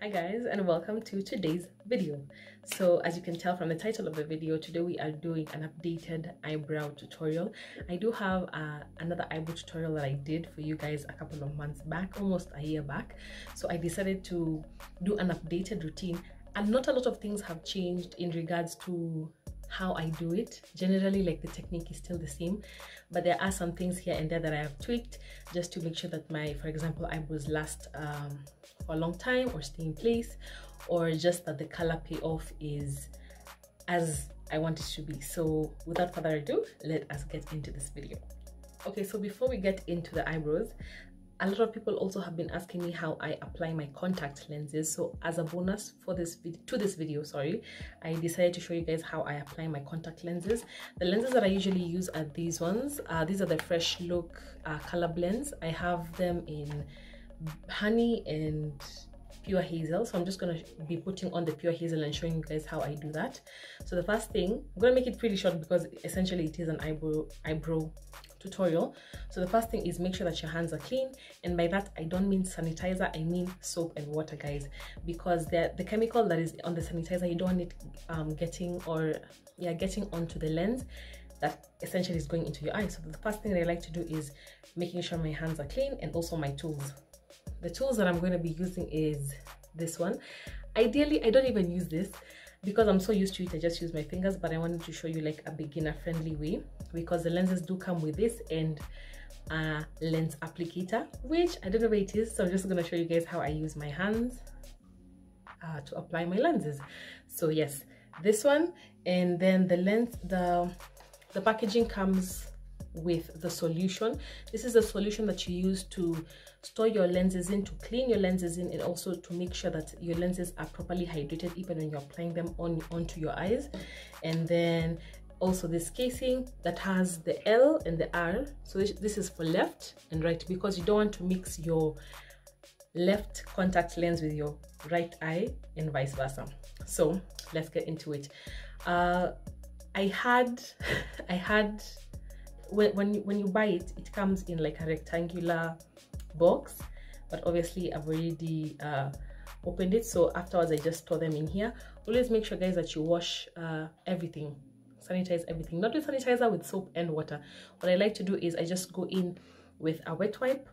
Hi guys, and welcome to today's video. So as you can tell from the title of the video, today we are doing an updated eyebrow tutorial. I do have another eyebrow tutorial that I did for you guys a couple of months back, almost a year back. So I decided to do an updated routine, and not a lot of things have changed in regards to how I do it. Generally, like, the technique is still the same, but there are some things here and there that I have tweaked just to make sure that my, for example, eyebrows last for a long time or stay in place, or just that the color payoff is as I want it to be. So without further ado, let us get into this video. Okay, so before we get into the eyebrows, a lot of people also have been asking me how I apply my contact lenses. So as a bonus for this video, I decided to show you guys how I apply my contact lenses. The lenses that I usually use are these ones. These are the Fresh Look color blends. I have them in honey and pure hazel, so I'm just going to be putting on the pure hazel and showing you guys how I do that. So the first thing, I'm going to make it pretty short because essentially it is an eyebrow tutorial. So the first thing is make sure that your hands are clean, and by that I don't mean sanitizer, I mean soap and water, guys, because the chemical that is on the sanitizer, you don't want it getting onto the lens that essentially is going into your eye. So the first thing that I like to do is making sure my hands are clean, and also my tools. The tools that I'm going to be using is this one. Ideally, I don't even use this because I'm so used to it, I just use my fingers, but I wanted to show you like a beginner friendly way, because the lenses do come with this and a lens applicator, which I don't know where it is, so I'm just going to show you guys how I use my hands to apply my lenses. So yes, this one, and then the lens, the packaging comes with the solution. This is the solution that you use to store your lenses in, to clean your lenses in, and also to make sure that your lenses are properly hydrated even when you're applying them onto your eyes. And then also this casing that has the L and the R. So this is for left and right, because you don't want to mix your left contact lens with your right eye and vice versa. So let's get into it. I had when you buy it, it comes in like a rectangular box, but obviously I've already opened it, so afterwards I just store them in here. Always make sure, guys, that you wash everything, sanitize everything, not with sanitizer, with soap and water. What I like to do is I just go in with a wet wipe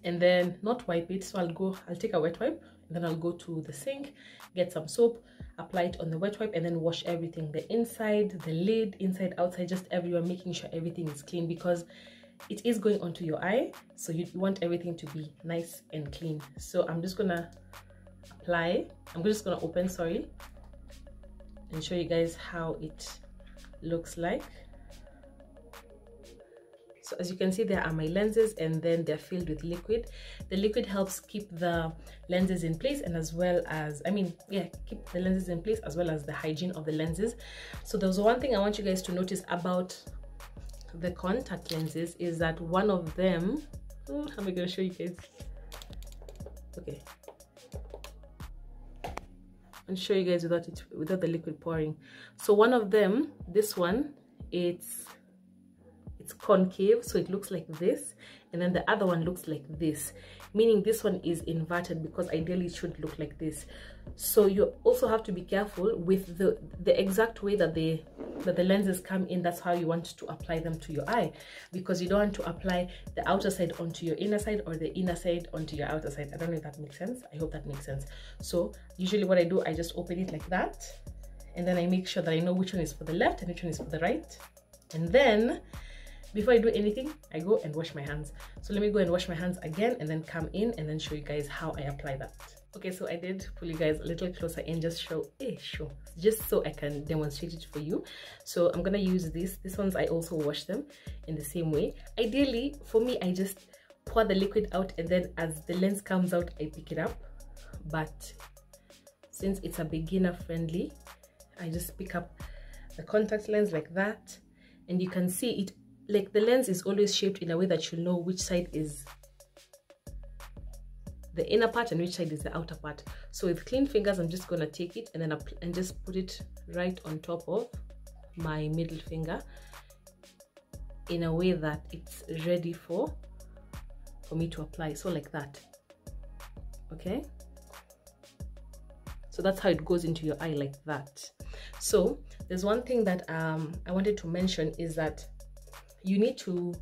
and then not wipe it. So I'll take a wet wipe and then I'll go to the sink, get some soap, apply it on the wet wipe, and then wash everything, the inside, the lid, inside, outside, just everywhere, making sure everything is clean, because it is going onto your eye, so you want everything to be nice and clean. So I'm just gonna open, and show you guys how it looks like. So as you can see, there are my lenses, and then they're filled with liquid. The liquid helps keep the lenses in place, and as well as, keep the lenses in place as well as the hygiene of the lenses. So there's one thing I want you guys to notice about the contact lenses is that one of them, how am I going to show you guys? Okay, I'll show you guys without the liquid pouring. So one of them, this one, it's concave, so it looks like this, and then the other one looks like this, meaning this one is inverted, because ideally it should look like this. So you also have to be careful with the exact way that the lenses come in. That's how you want to apply them to your eye, because you don't want to apply the outer side onto your inner side or the inner side onto your outer side. I don't know if that makes sense. I hope that makes sense. So usually what I do, I just open it like that, and then I make sure that I know which one is for the left and which one is for the right, and then before I do anything, I go and wash my hands. So let me go and wash my hands again, and then come in and then show you guys how I apply that. Okay, so I did pull you guys a little closer and just just so I can demonstrate it for you. So I'm gonna use these ones. I also wash them in the same way. Ideally, for me, I just pour the liquid out, and then as the lens comes out, I pick it up. But since it's a beginner friendly, I just pick up the contact lens like that, and you can see it. Like, the lens is always shaped in a way that you'll know which side is the inner part and which side is the outer part. So with clean fingers, I'm just gonna take it and then just put it right on top of my middle finger in a way that it's ready for me to apply. So like that. Okay, So that's how it goes into your eye, like that. So there's one thing that I wanted to mention, is that you need to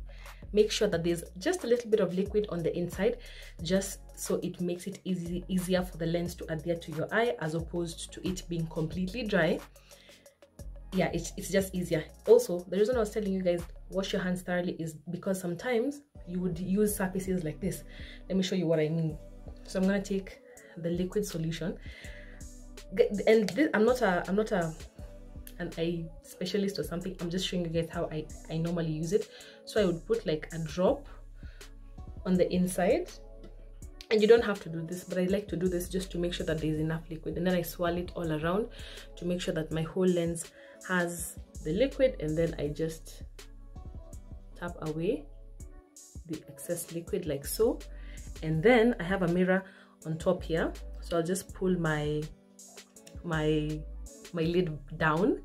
make sure that there's just a little bit of liquid on the inside, just so it makes it easier for the lens to adhere to your eye, as opposed to it being completely dry. Yeah, it's just easier. Also, the reason I was telling you guys wash your hands thoroughly is because sometimes you would use surfaces like this. Let me show you what I mean. So I'm gonna take the liquid solution, and this, I'm not an eye specialist or something. I'm just showing you guys how I normally use it. So I would put like a drop on the inside, and you don't have to do this, but I like to do this just to make sure that there's enough liquid, and then I swirl it all around to make sure that my whole lens has the liquid, and then I just tap away the excess liquid like so. And then I have a mirror on top here, so I'll just pull my lid down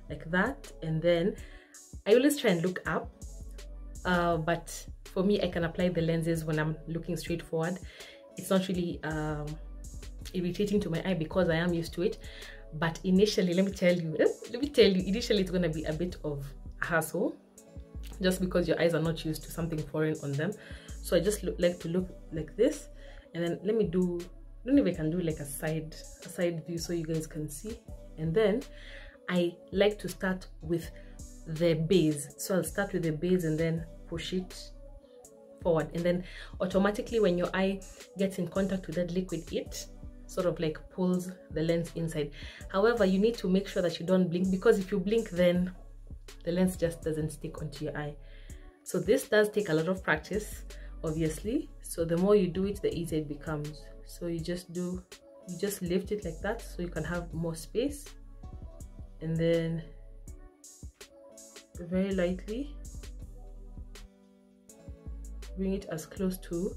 like that, and then I always try and look up, but for me, I can apply the lenses when I'm looking straight forward. It's not really irritating to my eye because I am used to it. But initially, let me tell you, initially it's going to be a bit of a hassle, just because your eyes are not used to something foreign on them. So I just like to look like this, and then let me do, I don't know if I can do like a side view so you guys can see. And then I like to start with the base. So I'll start with the base and then push it forward, and then automatically when your eye gets in contact with that liquid, it sort of like pulls the lens inside. However, you need to make sure that you don't blink, because if you blink, then the lens just doesn't stick onto your eye. So this does take a lot of practice, obviously. So the more you do it, the easier it becomes. So you just lift it like that so you can have more space, and then very lightly bring it as close to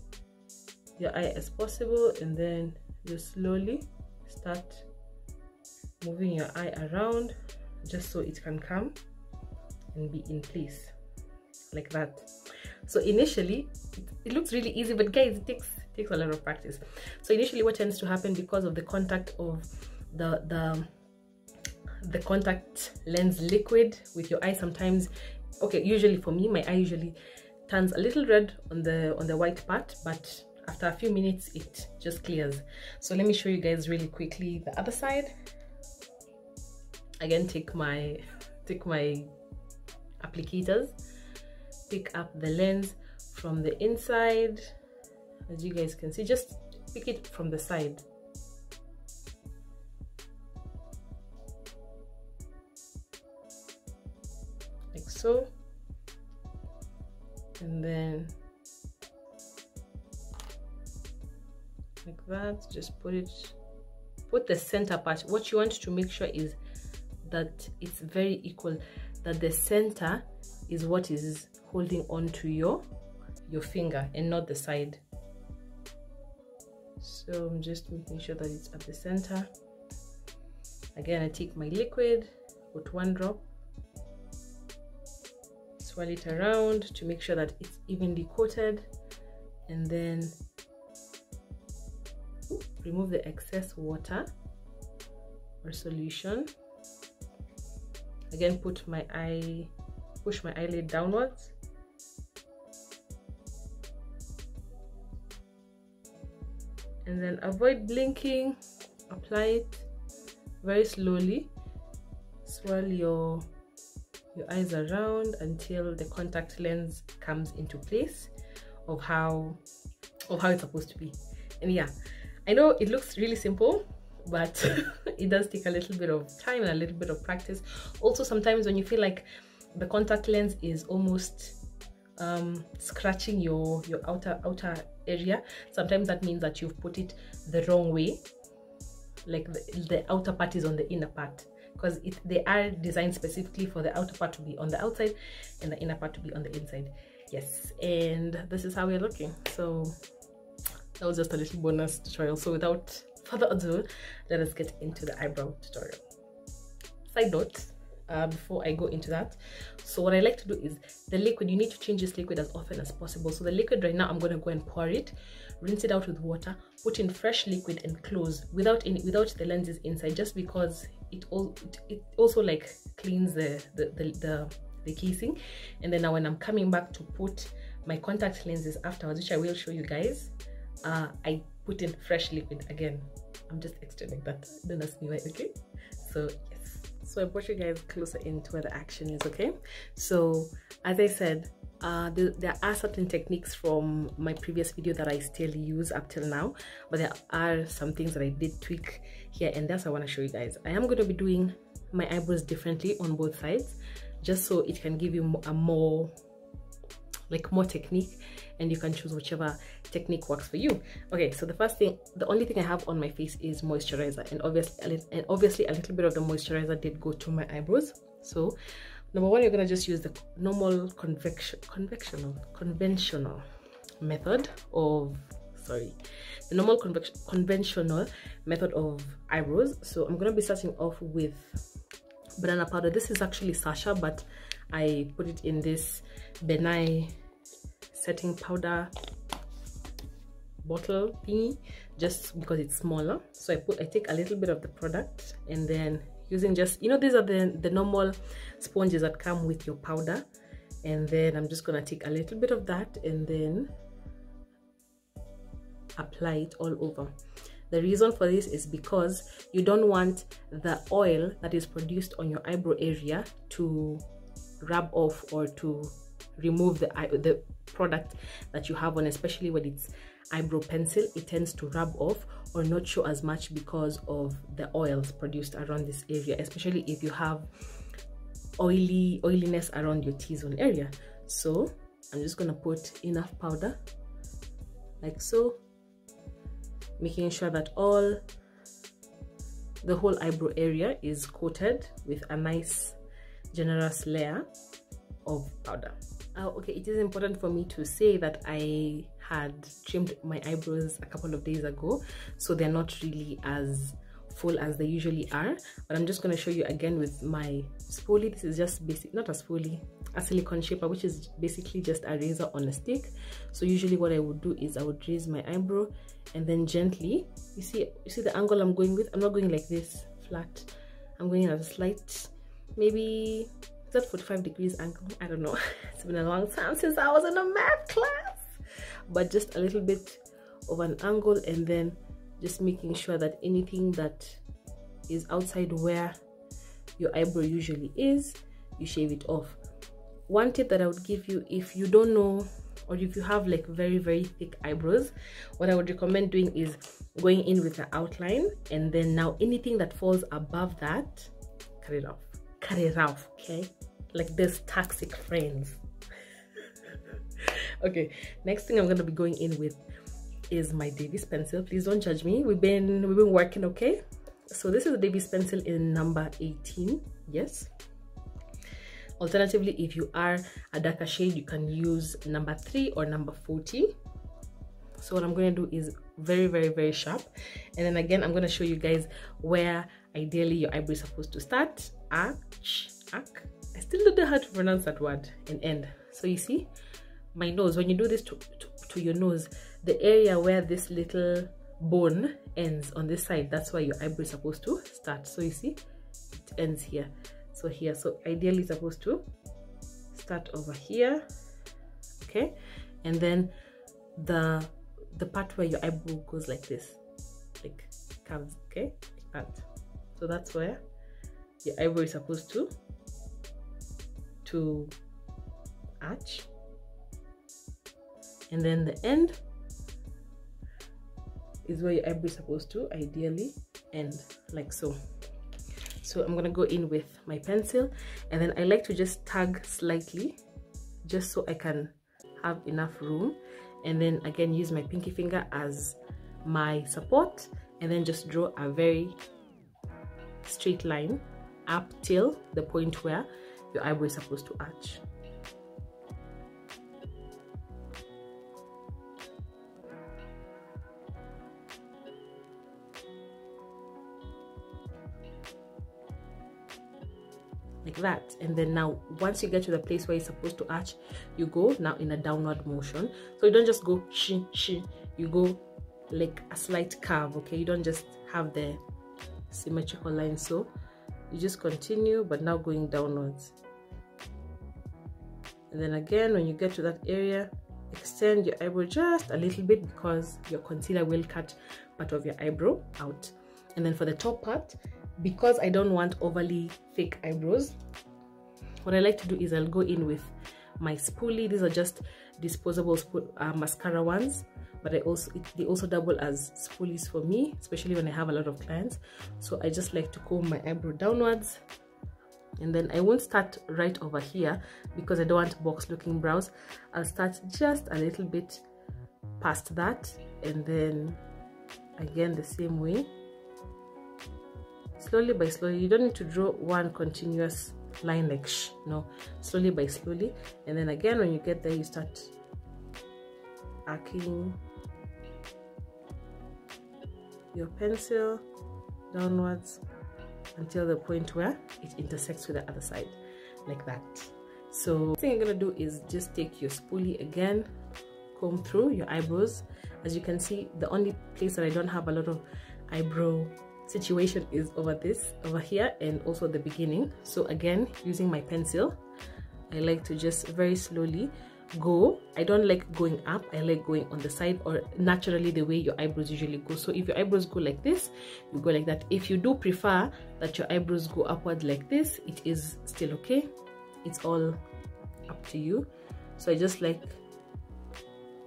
your eye as possible, and then just slowly start moving your eye around just so it can come and be in place like that. So initially it looks really easy, but guys, it takes a lot of practice. So initially what tends to happen, because of the contact of the contact lens liquid with your eye, sometimes, okay, usually for me, my eye usually turns a little red on the white part, but after a few minutes it just clears. So let me show you guys really quickly the other side. Again, take my applicators, pick up the lens from the inside. As you guys can see, just pick it from the side. Like so. And then like that, just put the center part. What you want to make sure is that it's very equal, that the center is what is holding on to your finger and not the side. So I'm just making sure that it's at the center. Again, I take my liquid, put one drop, swirl it around to make sure that it's evenly coated, and then remove the excess water or solution. Again, push my eyelid downwards, and then avoid blinking. Apply it very slowly. Swirl your eyes around until the contact lens comes into place of how it's supposed to be. And yeah, I know it looks really simple, but it does take a little bit of time and a little bit of practice. Also, sometimes when you feel like the contact lens is almost scratching your outer area, sometimes that means that you've put it the wrong way, like the outer part is on the inner part, because they are designed specifically for the outer part to be on the outside and the inner part to be on the inside. Yes, and this is how we're looking. So that was just a little bonus tutorial. So without further ado, let us get into the eyebrow tutorial. Side note, before I go into that. So what I like to do is the liquid, you need to change this liquid as often as possible. So the liquid right now, I'm going to go and pour it, rinse it out with water, put in fresh liquid and close without the lenses inside, just because it also like cleans the casing. And then now when I'm coming back to put my contact lenses afterwards, which I will show you guys, I put in fresh liquid again. I'm just extending that, don't ask me why. Okay, so yes, so I brought you guys closer into where the action is. Okay, so as I said, there are certain techniques from my previous video that I still use up till now, but there are some things that I did tweak here and there, so I want to show you guys. I am going to be doing my eyebrows differently on both sides, just so it can give you a more technique, and you can choose whichever technique works for you. Okay, so the only thing I have on my face is moisturizer, and obviously a little bit of the moisturizer did go to my eyebrows. So number one, you're gonna just use the normal conventional method of conventional method of eyebrows. So I'm gonna be starting off with banana powder. This is actually Sasha, but I put it in this Benai setting powder bottle thingy just because it's smaller. So I take a little bit of the product, and then using just, you know, these are the normal sponges that come with your powder, and then I'm just gonna take a little bit of that and then apply it all over. The reason for this is because you don't want the oil that is produced on your eyebrow area to rub off or to remove the product that you have on, especially when it's eyebrow pencil. It tends to rub off or not show as much because of the oils produced around this area, especially if you have oiliness around your T-zone area. So I'm just gonna put enough powder like so, making sure that the whole eyebrow area is coated with a nice generous layer of powder. Okay, it is important for me to say that I had trimmed my eyebrows a couple of days ago, so they're not really as full as they usually are, but I'm just going to show you again with my spoolie. This is just basic, not a spoolie, a silicone shaper, which is basically just a razor on a stick. So usually what I would do is I would raise my eyebrow and then gently, you see the angle I'm going with. I'm not going like this flat, I'm going at a slight, maybe that 45 degrees angle, I don't know. It's been a long time since I was in a math class, but just a little bit of an angle, and then just making sure that anything that is outside where your eyebrow usually is, you shave it off. One tip that I would give you, if you don't know, or if you have like very thick eyebrows, what I would recommend doing is going in with the outline, and then now anything that falls above that, cut it off, okay? Like this toxic friends. Okay, next thing I'm gonna be going in with is my Davis pencil. Please don't judge me, we've been working. Okay, so this is the Davis pencil in number 18. Yes, alternatively, if you are a darker shade, you can use number 3 or number 40. So what I'm going to do is very sharp, and then again I'm going to show you guys where ideally your eyebrow is supposed to start. Arch. I still don't know how to pronounce that word, and end. So you see my nose, when you do this to your nose, the area where this little bone ends on this side, that's where your eyebrow is supposed to start. So you see it ends here, so here. So ideally it's supposed to start over here, okay? And then the part where your eyebrow goes like this, like curves, okay, like that. So that's where your eyebrow is supposed to arch, and then the end is where your eyebrow is supposed to ideally end, like so. So I'm gonna go in with my pencil, and then I like to just tug slightly, just so I can have enough room, and then again use my pinky finger as my support, and then just draw a very straight line up till the point where your eyebrow is supposed to arch. like that. And then now once you get to the place where it's supposed to arch, you go now in a downward motion. So you don't just go shin shin, you go like a slight curve. Okay, you don't just have the symmetrical line, so you just continue but now going downwards. And then again, when you get to that area, extend your eyebrow just a little bit because your concealer will cut part of your eyebrow out. And then for the top part, because I don't want overly thick eyebrows, what I like to do is I'll go in with my spoolie. These are just disposable mascara ones, but they also double as spoolies for me, especially when I have a lot of clients. So I just like to comb my eyebrow downwards, and then I won't start right over here because I don't want box looking brows. I'll start just a little bit past that, and then again the same way, slowly by slowly. You don't need to draw one continuous line like shh, no, slowly by slowly. And then again, when you get there, you start arcing your pencil downwards until the point where it intersects with the other side, like that. So the thing you're gonna do is just take your spoolie again, comb through your eyebrows. As you can see, the only place that I don't have a lot of eyebrow situation is over here, and also the beginning. So again, using my pencil, I like to just very slowly go. I don't like going up, I like going on the side, or naturally the way your eyebrows usually go. So if your eyebrows go like this, you go like that. If you do prefer that your eyebrows go upward like this, it is still okay. It's all up to you. So I just like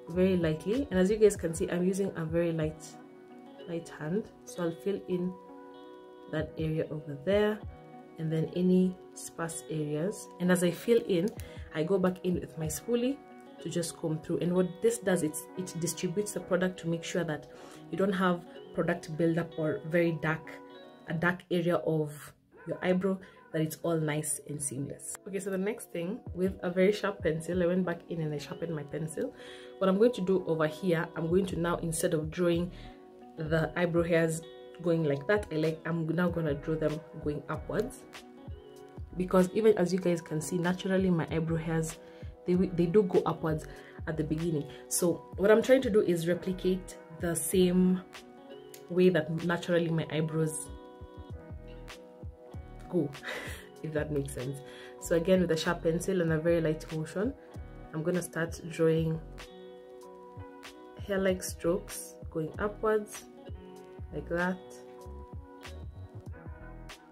very lightly, and as you guys can see, I'm using a very light hand. So I'll fill in that area over there, and then any sparse areas. And as I fill in, I go back in with my spoolie to just comb through. And what this does, it distributes the product to make sure that you don't have product buildup or a dark area of your eyebrow, that it's all nice and seamless. Okay, so the next thing, with a very sharp pencil, I went back in and I sharpened my pencil. What I'm going to do over here, I'm going to now, instead of drawing the eyebrow hairs going like that, I'm now gonna draw them going upwards, because even as you guys can see, naturally my eyebrow hairs, they do go upwards at the beginning. So what I'm trying to do is replicate the same way that naturally my eyebrows go, if that makes sense. So again, with a sharp pencil and a very light motion, I'm gonna start drawing hair-like strokes going upwards like that.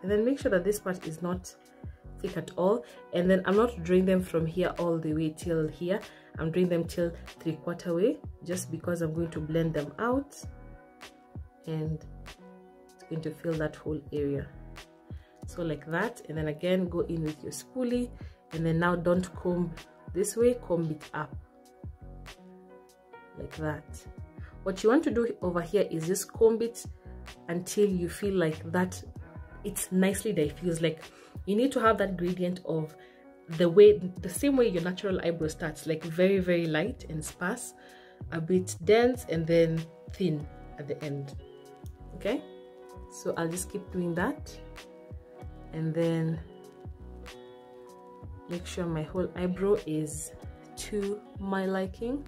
And then make sure that this part is not thick at all. And then I'm not drawing them from here all the way till here. I'm drawing them till 3/4 way, just because I'm going to blend them out, and it's going to fill that whole area. So like that. And then again, go in with your spoolie, and then now don't comb this way, comb it up like that. What you want to do over here is just comb it until you feel like that it's nicely diffused. Like, you need to have that gradient of the same way your natural eyebrow starts, like very, very light and sparse, a bit dense, and then thin at the end. Okay, so I'll just keep doing that, and then make sure my whole eyebrow is to my liking.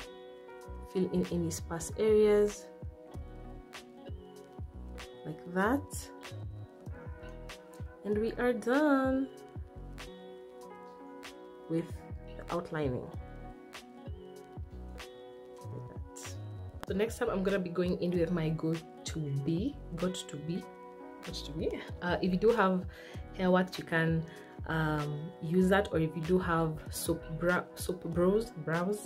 Fill in any sparse areas like that, and we are done with the outlining like that. So next time I'm gonna be going in with my got2b. If you do have hair wax, you can use that, or if you do have soap brows,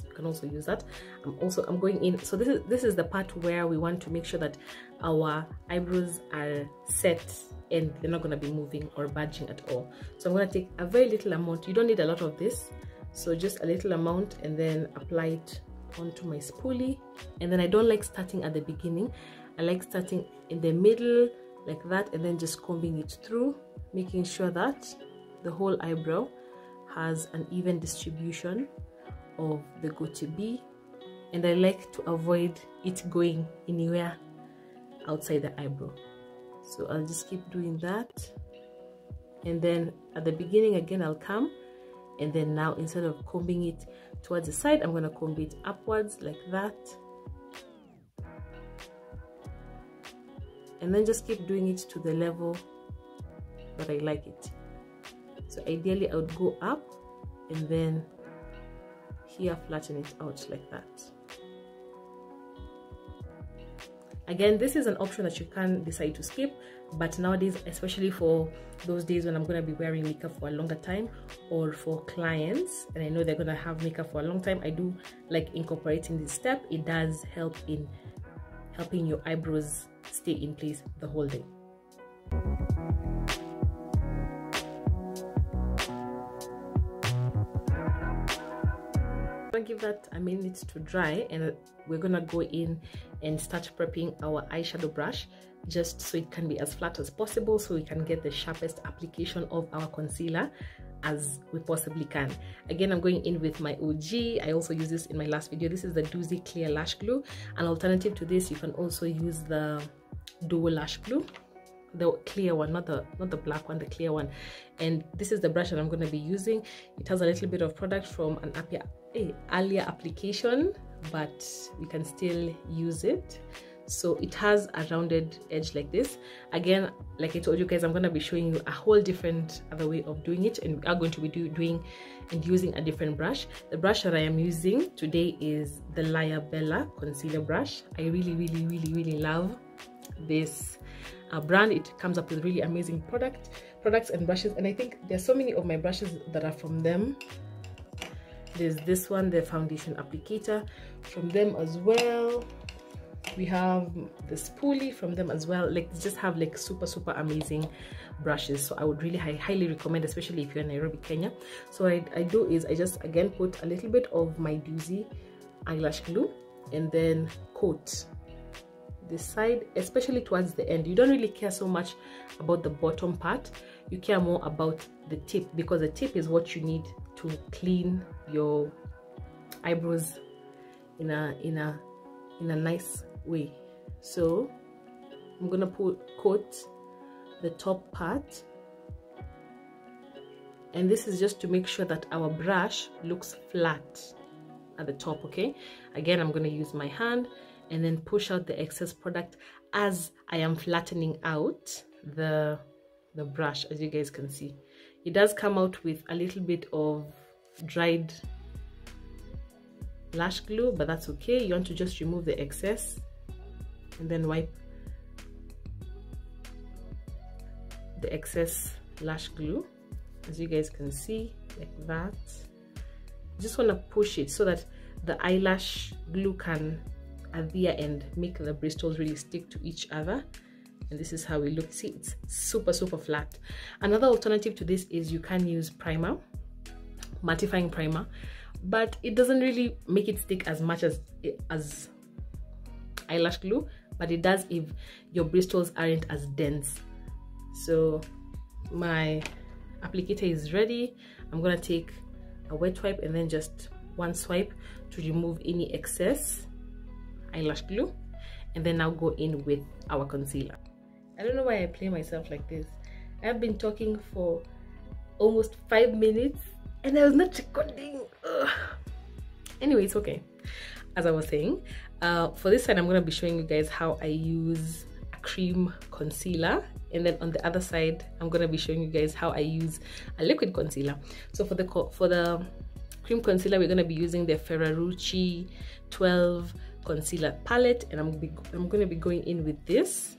you can also use that. I'm going in, so this is the part where we want to make sure that our eyebrows are set and they're not going to be moving or budging at all. So I'm going to take a very little amount. You don't need a lot of this, so just a little amount, and then apply it onto my spoolie. And then I don't like starting at the beginning, I like starting in the middle like that, and then just combing it through, making sure that the whole eyebrow has an even distribution of the got2b. And I like to avoid it going anywhere outside the eyebrow. So I'll just keep doing that and then at the beginning again I'll come, and then now instead of combing it towards the side, I'm going to comb it upwards like that, and then just keep doing it to the level that I like it. So ideally I would go up and then here flatten it out like that. Again, this is an option that you can decide to skip, but nowadays, especially for those days when I'm going to be wearing makeup for a longer time, or for clients and I know they're going to have makeup for a long time, I do like incorporating this step. It does help in helping your eyebrows stay in place the whole day. Give that a minute to dry, and we're gonna go in and start prepping our eyeshadow brush, just so it can be as flat as possible, so we can get the sharpest application of our concealer as we possibly can. Again, I'm going in with my OG. I also used this in my last video. This is the Doozy Clear Lash Glue. An alternative to this, you can also use the Duo Lash Glue, the clear one, not the black one, the clear one. And this is the brush that I'm going to be using. It has a little bit of product from an earlier application, but you can still use it. So it has a rounded edge like this. Again, like I told you guys, I'm going to be showing you a whole different other way of doing it, and we are going to be doing and using a different brush. The brush that I am using today is the Laya Bella concealer brush. I really love this brand. It comes up with really amazing products and brushes, and I think there's so many of my brushes that are from them. There's this one, the foundation applicator, from them as well. We have the spoolie from them as well. Like, they just have like super amazing brushes, so I would really highly recommend, especially if you're in Nairobi, Kenya. So what I do is I just again put a little bit of my Doozy eyelash glue and then coat this side, especially towards the end. You don't really care so much about the bottom part, you care more about the tip, because the tip is what you need to clean your eyebrows in a nice way. So I'm gonna coat the top part, and this is just to make sure that our brush looks flat at the top. Okay, again, I'm gonna use my hand and then push out the excess product as I am flattening out the brush. As you guys can see, it does come out with a little bit of dried lash glue, but that's okay. You want to just remove the excess and then wipe the excess lash glue, as you guys can see, like that. You just want to push it so that the eyelash glue can adhere and make the bristles really stick to each other. And this is how it looks. See, it's super flat. Another alternative to this is you can use primer, mattifying primer, but it doesn't really make it stick as much as eyelash glue, but it does if your bristles aren't as dense. So my applicator is ready. I'm gonna take a wet wipe and then just one swipe to remove any excess eyelash glue, and then I'll go in with our concealer. I don't know why I play myself like this. I've been talking for almost 5 minutes and I was not recording. Ugh. Anyway, it's okay. As I was saying, for this side, I'm going to be showing you guys how I use a cream concealer, and then on the other side, I'm going to be showing you guys how I use a liquid concealer. So for the cream concealer, we're going to be using the Ferrarucci 12 concealer palette, and I'm going to be going in with this.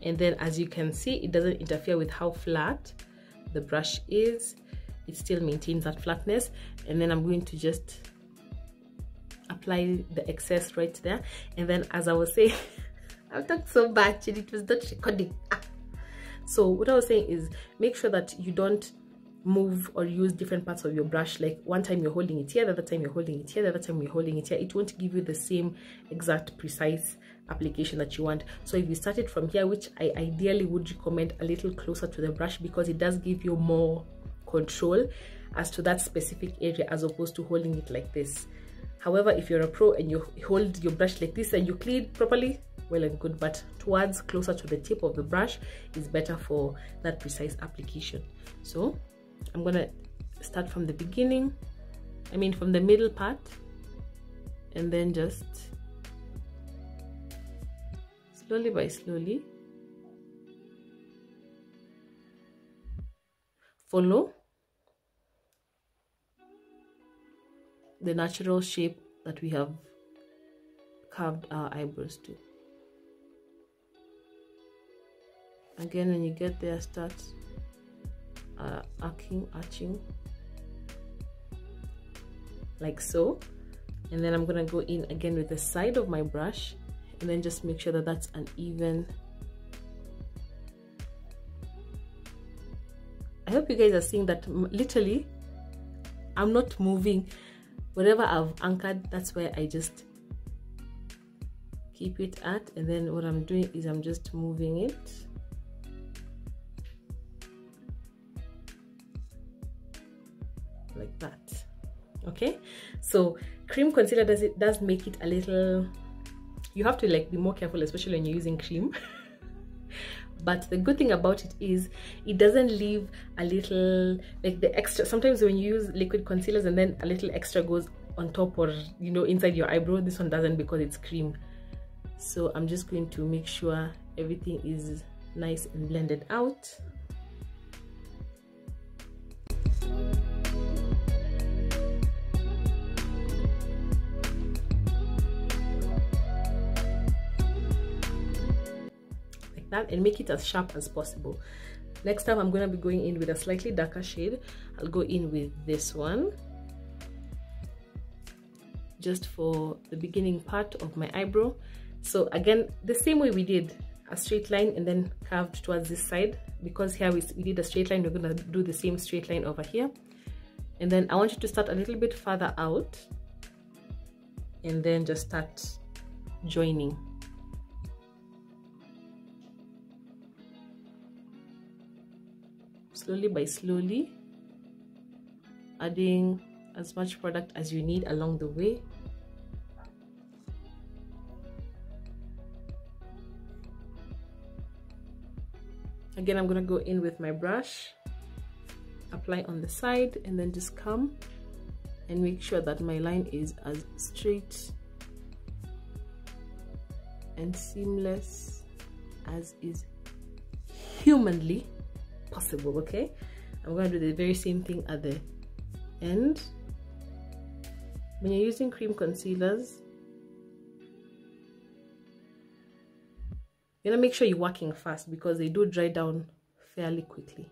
And then as you can see, it doesn't interfere with how flat the brush is. It still maintains that flatness. And then I'm going to just apply the excess right there. And then, as I was saying, I've talked so much and it was not recording. So what I was saying is, make sure that you don't move or use different parts of your brush. Like, one time you're holding it here, the other time you're holding it here, the other time you're holding it here. It won't give you the same exact precise application that you want. So if you started from here, which I ideally would recommend a little closer to the brush, because it does give you more control as to that specific area as opposed to holding it like this. However, if you're a pro and you hold your brush like this and you clean properly, well and good, but towards closer to the tip of the brush is better for that precise application. So I'm gonna start from the beginning, from the middle part, and then just slowly by slowly follow the natural shape that we have carved our eyebrows to. Again, when you get there, start arching like so, and then I'm gonna go in again with the side of my brush and then just make sure that that's an even. I hope you guys are seeing that literally I'm not moving. Whatever I've anchored, that's where I just keep it at, and then what I'm doing is I'm just moving it like that. Okay, so cream concealer does make it a little, you have to like be more careful, especially when you're using cream. But the good thing about it is it doesn't leave a little, like the extra. Sometimes when you use liquid concealers and then a little extra goes on top or inside your eyebrow, this one doesn't because it's cream. So I'm just going to make sure everything is nice and blended out. And make it as sharp as possible. Next time I'm going to be going in with a slightly darker shade. I'll go in with this one just for the beginning part of my eyebrow. So again, the same way we did a straight line and then curved towards this side, because here we did a straight line, we're going to do the same straight line over here. And then I want you to start a little bit further out and then just start joining. Slowly by slowly, adding as much product as you need along the way. Again, I'm going to go in with my brush, apply on the side, and then just come and make sure that my line is as straight and seamless as is humanly possible. Okay, I'm going to do the very same thing at the end. When you're using cream concealers, you're gonna make sure you're working fast because they do dry down fairly quickly.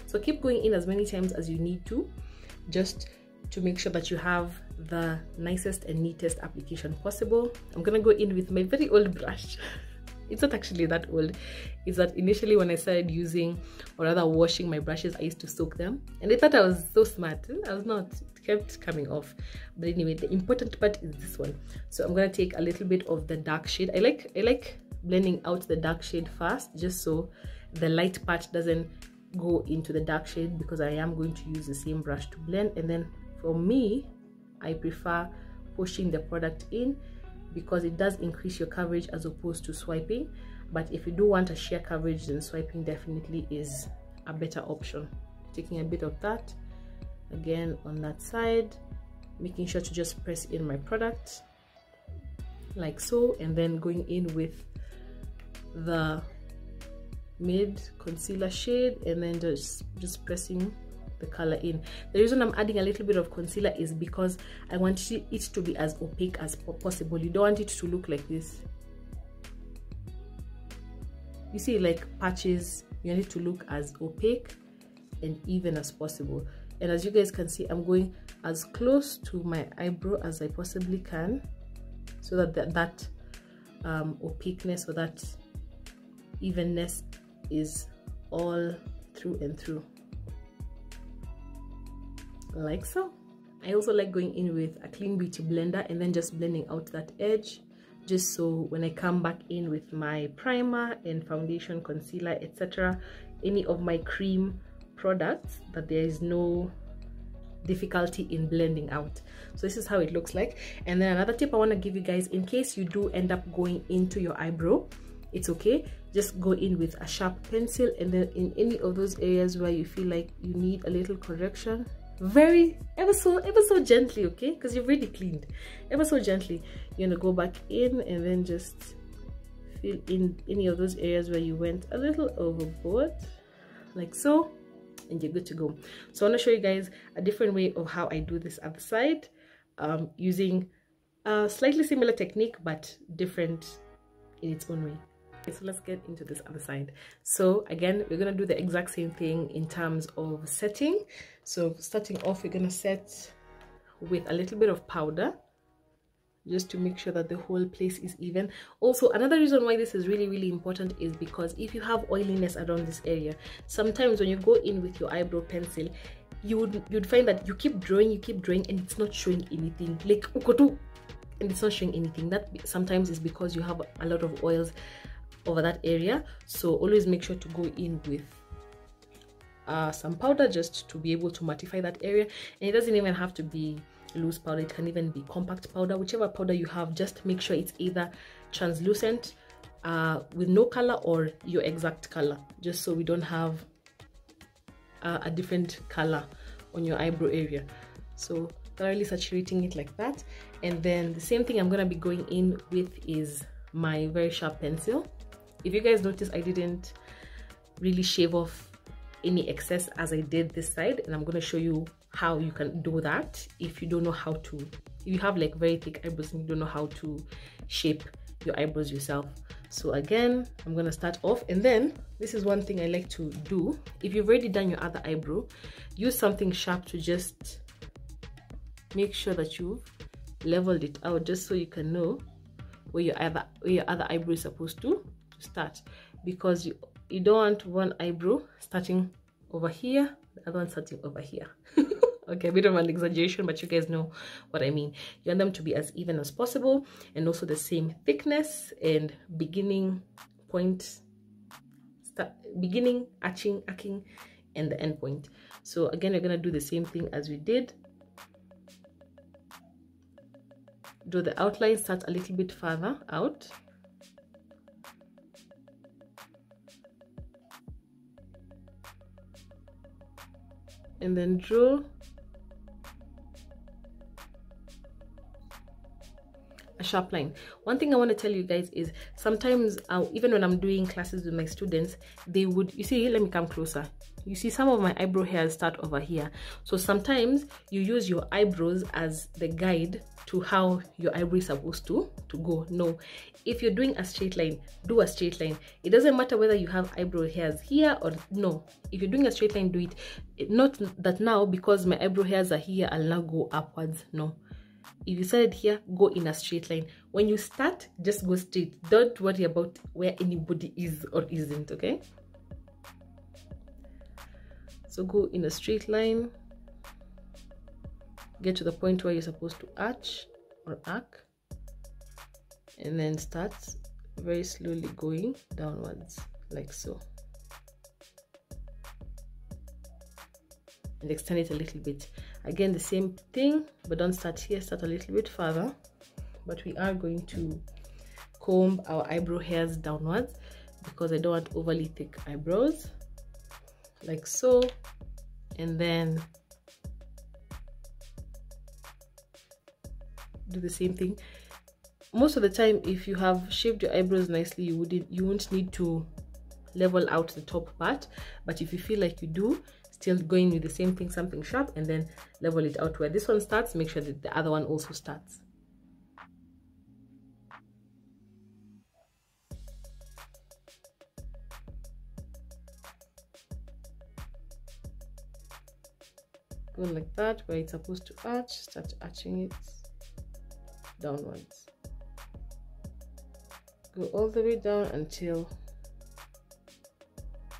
So keep going in as many times as you need to, just to make sure that you have the nicest and neatest application possible. I'm gonna go in with my very old brush. It's not actually that old. It's that initially when I started using, or rather washing my brushes, I used to soak them, and I thought I was so smart. I was not. It kept coming off. But anyway, the important part is this one. So I'm gonna take a little bit of the dark shade. I like blending out the dark shade first, just so the light part doesn't go into the dark shade, because I am going to use the same brush to blend. And then for me, I prefer pushing the product in because it does increase your coverage as opposed to swiping. But if you do want a sheer coverage, then swiping definitely is a better option. Taking a bit of that again on that side, making sure to just press in my product like so, and then going in with the mid concealer shade and then just pressing the color in. The reason I'm adding a little bit of concealer is because I want it to be as opaque as possible. You don't want it to look like this. You see, like patches, you want it to look as opaque and even as possible. And as you guys can see, I'm going as close to my eyebrow as I possibly can, so that that opaqueness or that evenness is all through and through, like so. I also like going in with a clean beauty blender and then just blending out that edge, just so when I come back in with my primer and foundation, concealer, etc., any of my cream products, that there is no difficulty in blending out. So this is how it looks like. And then another tip I want to give you guys, in case you do end up going into your eyebrow, it's okay, just go in with a sharp pencil, and then in any of those areas where you feel like you need a little correction, ever so gently, okay, because you've already cleaned, ever so gently, you're gonna go back in and then just fill in any of those areas where you went a little overboard, like so, and you're good to go. So I want to show you guys a different way of how I do this other side, using a slightly similar technique but different in its own way. Okay, so let's get into this other side. So again, we're gonna do the exact same thing in terms of setting. So starting off, we're gonna set with a little bit of powder, just to make sure that the whole place is even. Also, another reason why this is really important is because if you have oiliness around this area, sometimes when you go in with your eyebrow pencil, you'd find that you keep drawing and it's not showing anything, like ukotu, and it's not showing anything. That sometimes is because you have a lot of oils over that area. So always make sure to go in with some powder, just to be able to mattify that area. And it doesn't even have to be loose powder, it can even be compact powder, whichever powder you have. Just make sure it's either translucent with no color or your exact color, just so we don't have a different color on your eyebrow area. So thoroughly saturating it like that. And then the same thing I'm going to be going in with is my very sharp pencil. If you guys notice, I didn't really shave off any excess as I did this side, and I'm going to show you how you can do that if you don't know how to, if you have like very thick eyebrows and you don't know how to shape your eyebrows yourself. So again, I'm going to start off, and then this is one thing I like to do. If you've already done your other eyebrow, use something sharp to just make sure that you've leveled it out, just so you can know where your other eyebrow is supposed to start, because you don't want one eyebrow starting over here, the other one starting over here. Okay, a bit of an exaggeration, but you guys know what I mean. You want them to be as even as possible, and also the same thickness and beginning point, beginning, arching, and the end point. So again, we're gonna do the same thing as we did. Do the outline, start a little bit further out. And then draw a sharp line. One thing I want to tell you guys is sometimes even when I'm doing classes with my students, they would, you see, let me come closer. You see some of my eyebrow hairs start over here. So sometimes you use your eyebrows as the guide to how your eyebrow is supposed to go. No, if you're doing a straight line, do a straight line. It doesn't matter whether you have eyebrow hairs here or no. If you're doing a straight line, do it. Not that now because my eyebrow hairs are here, I'll now go upwards. No. If you started here, go in a straight line. When you start, just go straight. Don't worry about where anybody is or isn't, okay? So go in a straight line. Get to the point where you're supposed to arch or arc. And then start very slowly going downwards, like so. And extend it a little bit. Again, the same thing, but don't start here, start a little bit further. But we are going to comb our eyebrow hairs downwards because I don't want overly thick eyebrows, like so. And then do the same thing. Most of the time, if you have shaved your eyebrows nicely, you won't need to level out the top part. But if you feel like you do, still going with the same thing, something sharp, and then level it out. Where this one starts, make sure that the other one also starts. Go like that, where it's supposed to arch, start arching it downwards. Go all the way down until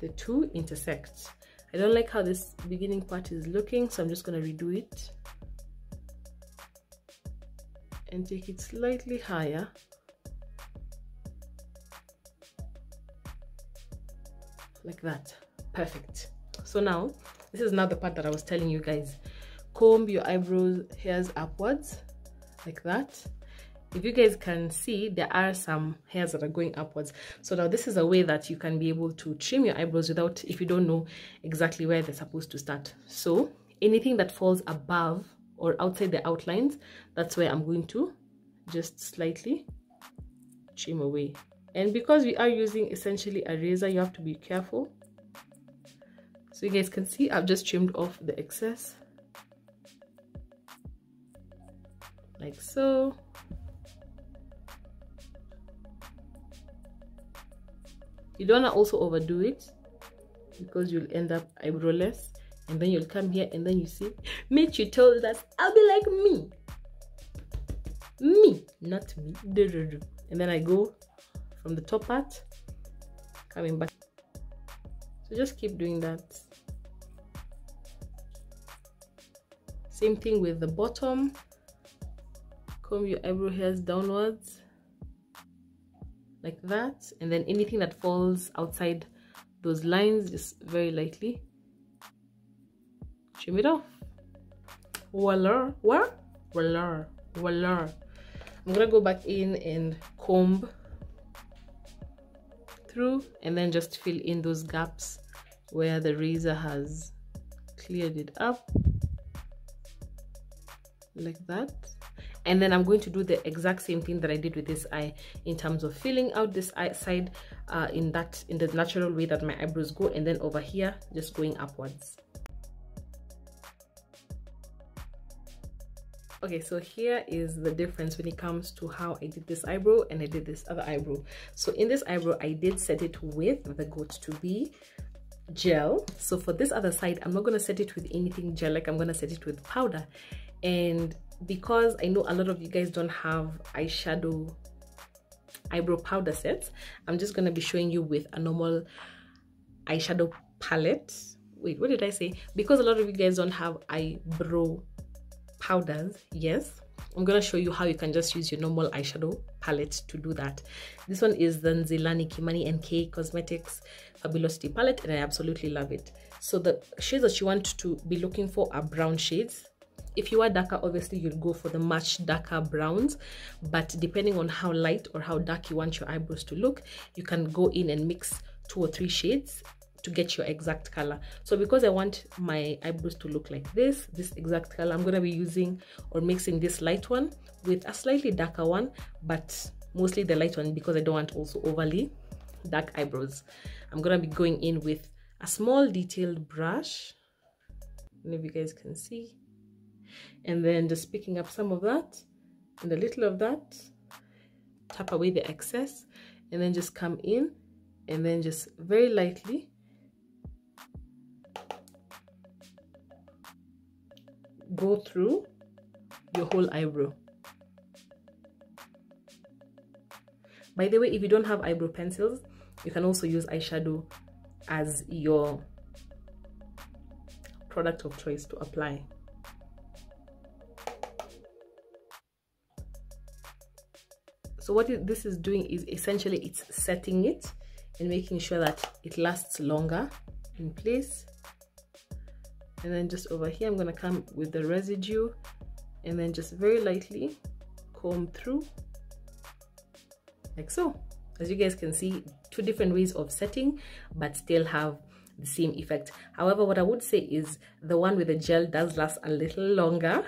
the two intersect. I don't like how this beginning part is looking, so I'm just going to redo it and take it slightly higher. Like that. Perfect. So now, this is now the part that I was telling you guys. Comb your eyebrows hairs upwards, like that. If you guys can see, there are some hairs that are going upwards. So now this is a way that you can be able to trim your eyebrows without, if you don't know exactly where they're supposed to start. So anything that falls above or outside the outlines, that's where I'm going to just slightly trim away. And because we are using essentially a razor, you have to be careful. So you guys can see I've just trimmed off the excess. Like so. You don't want to also overdo it because you'll end up eyebrowless, and then you'll come here and then you see, Mitch, you told us I'll be like me. Me, not me. And then I go from the top part, coming back. So just keep doing that. Same thing with the bottom. Comb your eyebrow hairs downwards. Like that, and then anything that falls outside those lines, just very lightly trim it off. Voila, voila, voila. I'm gonna go back in and comb through, and then just fill in those gaps where the razor has cleared it up, like that. And then I'm going to do the exact same thing that I did with this eye in terms of filling out this eye side in the natural way that my eyebrows go, and then over here just going upwards. Okay, so here is the difference when it comes to how I did this eyebrow and I did this other eyebrow. So in this eyebrow, I did set it with the Got2b gel. So for this other side, I'm not going to set it with anything gel, like I'm going to set it with powder. And because I know a lot of you guys don't have eyeshadow eyebrow powder sets, I'm just going to be showing you with a normal eyeshadow palette. Wait, what did I say? Because a lot of you guys don't have eyebrow powders, yes, I'm going to show you how you can just use your normal eyeshadow palette to do that. This one is the Nzilani Kimani NK Cosmetics Fabulosity palette, and I absolutely love it. So the shades that you want to be looking for are brown shades. If you are darker, obviously you'll go for the much darker browns, but depending on how light or how dark you want your eyebrows to look, you can go in and mix 2 or 3 shades to get your exact color. So because I want my eyebrows to look like this exact color, I'm going to be using or mixing this light one with a slightly darker one, but mostly the light one because I don't want also overly dark eyebrows. I'm going to be going in with a small detailed brush. I don't know if you guys can see. And then just picking up some of that and a little of that, tap away the excess, and then just come in and then just very lightly go through your whole eyebrow. By the way, if you don't have eyebrow pencils, you can also use eyeshadow as your product of choice to apply. So what this is doing is essentially it's setting it and making sure that it lasts longer in place. And then just over here, I'm going to come with the residue and then just very lightly comb through like so. As you guys can see, 2 different ways of setting, but still have the same effect. However, what I would say is the one with the gel does last a little longer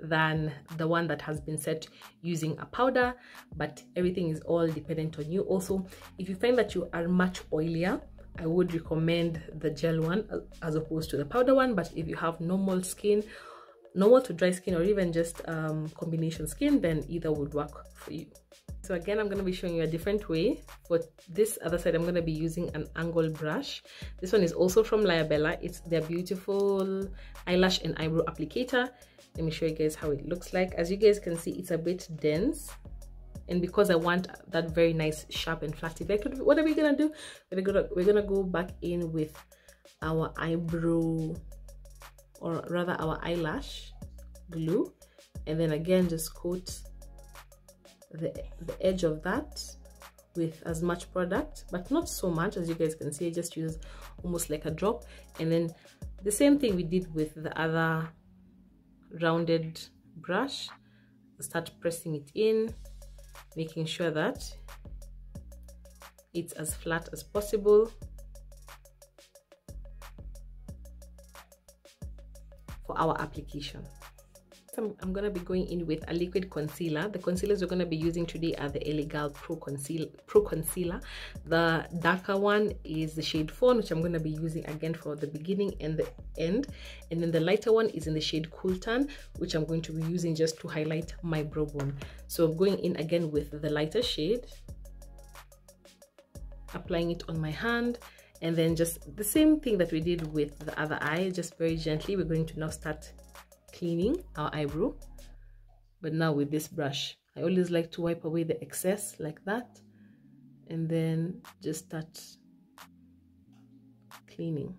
than the one that has been set using a powder, but everything is all dependent on you. Also, if you find that you are much oilier, I would recommend the gel one as opposed to the powder one. But if you have normal skin, normal to dry skin, or even just combination skin, then either would work for you. So again, I'm going to be showing you a different way. For this other side, I'm going to be using an angle brush. This one is also from Liabella. It's their beautiful eyelash and eyebrow applicator. Let me show you guys how it looks like. As you guys can see, it's a bit dense, and because I want that very nice sharp and flat effect, what are we gonna do? We're gonna go back in with our eyebrow, or rather our eyelash glue, and then again just coat the edge of that with as much product, but not so much. As you guys can see, I just use almost like a drop. And then the same thing we did with the other rounded brush, start pressing it in, making sure that it's as flat as possible for our application. So I'm going to be going in with a liquid concealer. The concealers we're going to be using today are the LA Girl Pro Concealer. The darker one is the shade Fawn, which I'm going to be using again for the beginning and the end. And then the lighter one is in the shade Cool Tan, which I'm going to be using just to highlight my brow bone. So I'm going in again with the lighter shade, applying it on my hand, and then just the same thing that we did with the other eye, just very gently. We're going to now start cleaning our eyebrow, but now with this brush. I always like to wipe away the excess like that, and then just start cleaning.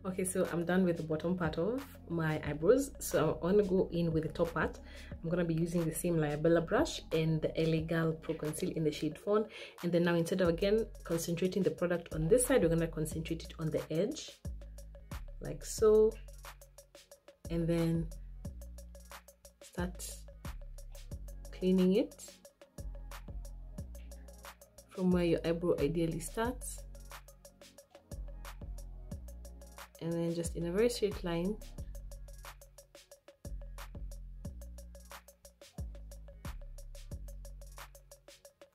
Okay, so I'm done with the bottom part of my eyebrows. So I want to go in with the top part. I'm going to be using the same Liabella brush and the LA Girl Pro Conceal in the shade Fawn. And then now, instead of again concentrating the product on this side, we're going to concentrate it on the edge, like so. And then start cleaning it from where your eyebrow ideally starts. And then just in a very straight line,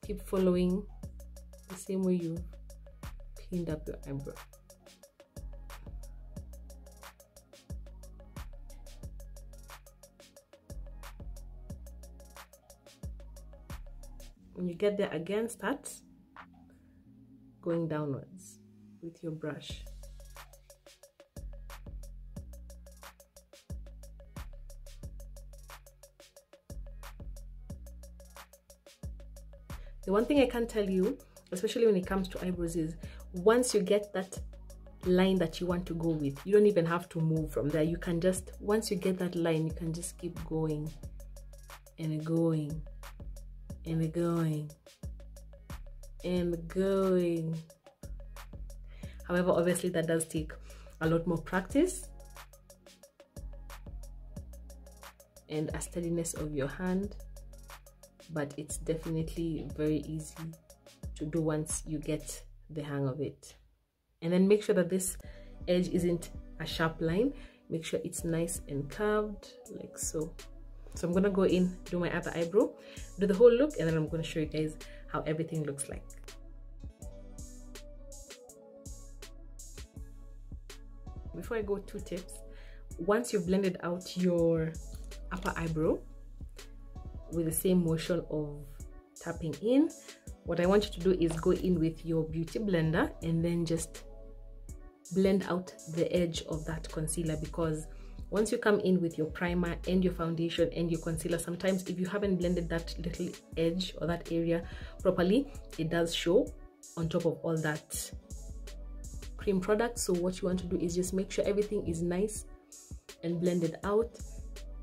keep following the same way you've cleaned up your eyebrow. When you get there again, start going downwards with your brush. The one thing I can tell you, especially when it comes to eyebrows, is once you get that line that you want to go with, you don't even have to move from there. You can just, once you get that line, you can just keep going and going and going and going. However, obviously that does take a lot more practice and a steadiness of your hand, but it's definitely very easy to do once you get the hang of it. And then make sure that this edge isn't a sharp line. Make sure it's nice and curved like so. So I'm gonna go in, do my other eyebrow, do the whole look, and then I'm gonna show you guys how everything looks like. Before I go, 2 tips. Once you've blended out your upper eyebrow with the same motion of tapping in, what I want you to do is go in with your beauty blender and then just blend out the edge of that concealer, because once you come in with your primer and your foundation and your concealer, sometimes if you haven't blended that little edge or that area properly, it does show on top of all that cream product. So what you want to do is just make sure everything is nice and blended out.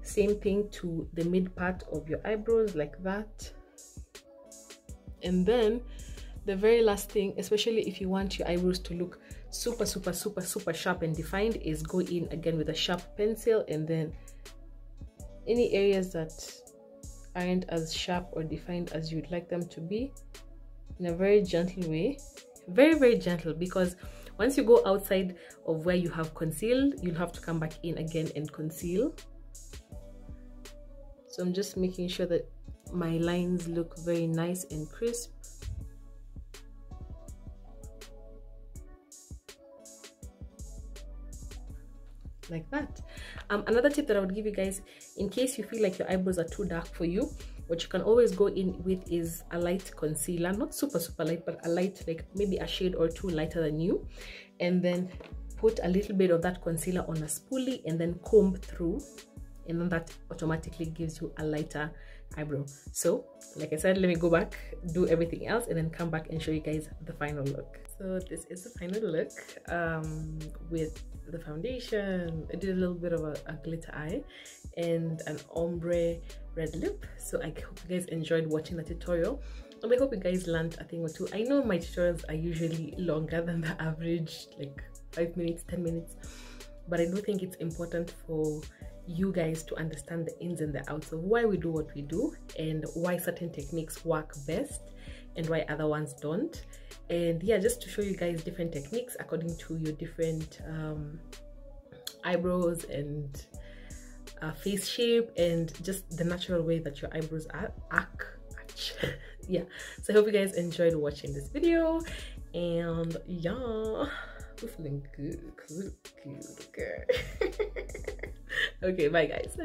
Same thing to the mid part of your eyebrows, like that. And then the very last thing, especially if you want your eyebrows to look super sharp and defined, is go in again with a sharp pencil, and then any areas that aren't as sharp or defined as you'd like them to be, in a very gentle way. Very, very gentle, because once you go outside of where you have concealed, you'll have to come back in again and conceal. So I'm just making sure that my lines look very nice and crisp. Like that. Another tip that I would give you guys, in case you feel like your eyebrows are too dark for you, what you can always go in with is a light concealer, not super light, but a light, like maybe a shade or two lighter than you, and then put a little bit of that concealer on a spoolie and then comb through, and then that automatically gives you a lighter eyebrow. So like I said, let me go back, do everything else, and then come back and show you guys the final look. So this is the final look with the foundation. I did a little bit of a glitter eye and an ombre red lip. So I hope you guys enjoyed watching the tutorial, and I hope you guys learned a thing or two. I know my tutorials are usually longer than the average, like 5 minutes, 10 minutes, but I do think it's important for you guys to understand the ins and the outs of why we do what we do, and why certain techniques work best and why other ones don't. And yeah, just to show you guys different techniques according to your different eyebrows and face shape, and just the natural way that your eyebrows act. Yeah, so I hope you guys enjoyed watching this video, and yeah, we're feeling good, okay. Okay, bye guys.